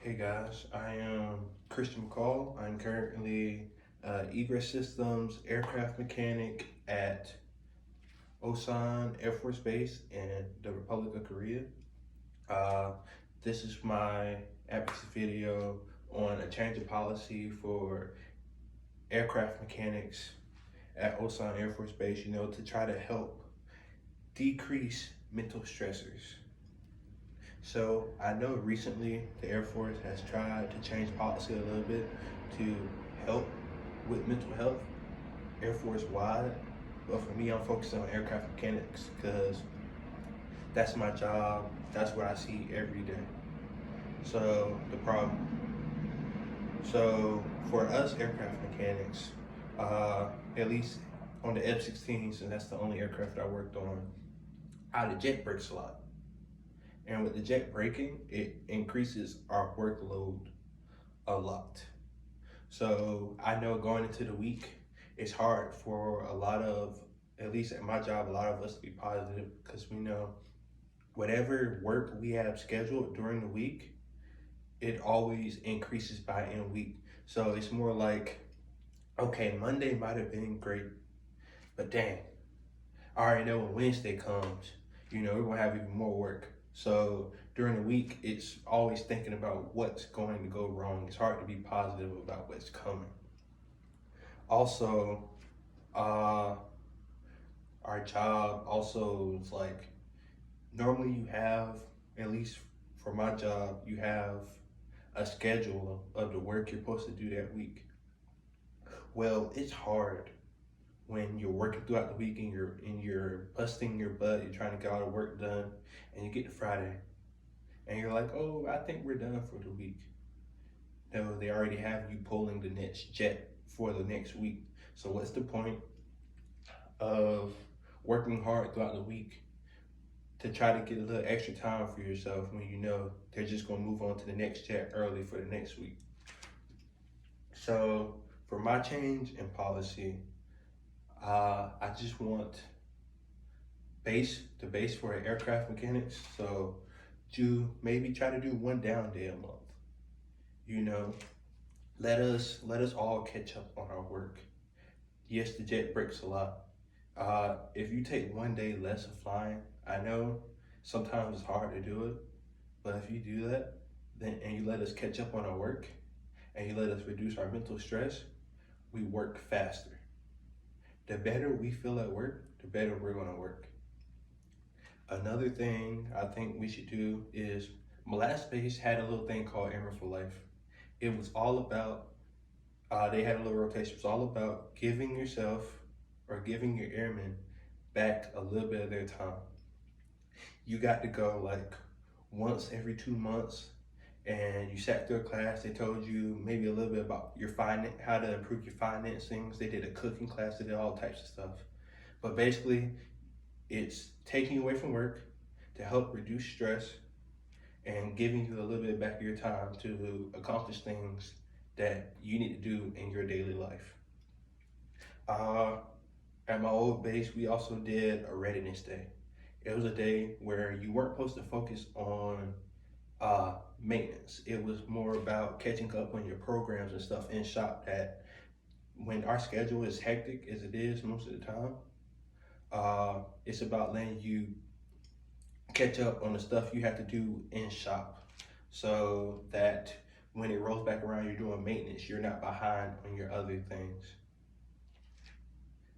Hey guys, I am Christian McCall. I'm currently egress systems aircraft mechanic at Osan Air Force Base in the Republic of Korea. Uh, this is my advocacy video on a change of policy for aircraft mechanics at Osan Air Force Base, to try to help decrease mental stressors. So I know recently the Air Force has tried to change policy a little bit to help with mental health, Air Force wide. But for me, I'm focused on aircraft mechanics because that's my job. That's what I see every day. So the problem. So for us aircraft mechanics, at least on the F-16s, and that's the only aircraft I worked on, the jet breaks a lot. And with the jet braking, it increases our workload a lot. So I know going into the week, it's hard for a lot of, at least at my job, a lot of us to be positive because we know whatever work we have scheduled during the week, it always increases by end week. So it's more like, okay, Monday might have been great, but dang, I already know when Wednesday comes, we're gonna have even more work. So during the week, it's always thinking about what's going to go wrong. It's hard to be positive about what's coming. Also, uh, our job also is like, normally you have, at least for my job, you have a schedule of the work you're supposed to do that week. Well, it's hard when you're working throughout the week and you're busting your butt, you're trying to get all the work done, and you get to Friday, and you're like, oh, I think we're done for the week. No, they already have you pulling the next jet for the next week. So what's the point of working hard throughout the week to try to get a little extra time for yourself when you know they're just gonna move on to the next jet early for the next week? So for my change in policy, I just want the base for aircraft mechanics. So maybe try to do one down day a month. You know, let us all catch up on our work. Yes, the jet breaks a lot. If you take one day less of flying, I know sometimes it's hard to do it, but if you do that, then and you let us catch up on our work, and you let us reduce our mental stress, we work faster. The better we feel at work, the better we're gonna work. Another thing I think we should do is, my last base had a little thing called Airmen for Life. It was all about, they had a little rotation. It was all about giving yourself or giving your airmen back a little bit of their time. You got to go like once every 2 months, and you sat through a class. They told you maybe a little bit about your how to improve your financings. They did a cooking class. They did all types of stuff. But basically, it's taking you away from work to help reduce stress and giving you a little bit back of your time to accomplish things that you need to do in your daily life. At my old base, we also did a readiness day. It was a day where you weren't supposed to focus on maintenance. It was more about catching up on your programs and stuff in shop, that when our schedule is hectic as it is most of the time, it's about letting you catch up on the stuff you have to do in shop so that when it rolls back around, you're doing maintenance, you're not behind on your other things.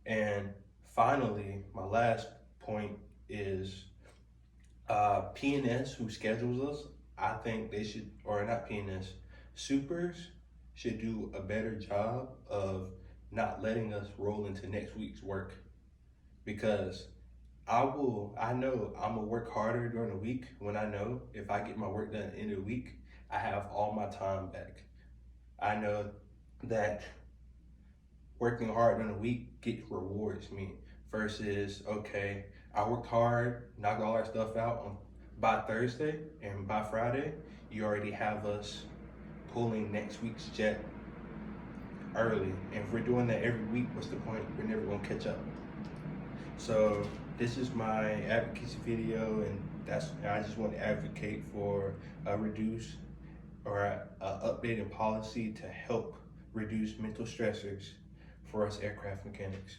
And finally, my last point is PNS, who schedules us, I think they should, or not PNS, supers should do a better job of not letting us roll into next week's work, because I know I'm gonna work harder during the week when I know if I get my work done at the end of the week, I have all my time back. I know that working hard during the week rewards me versus, okay, I worked hard, knocked all our stuff out by Thursday, and by Friday, you already have us pulling next week's jet early. And if we're doing that every week, what's the point? We're never gonna catch up. So this is my advocacy video, and I just want to advocate for reduce or updated policy to help reduce mental stressors for us aircraft mechanics.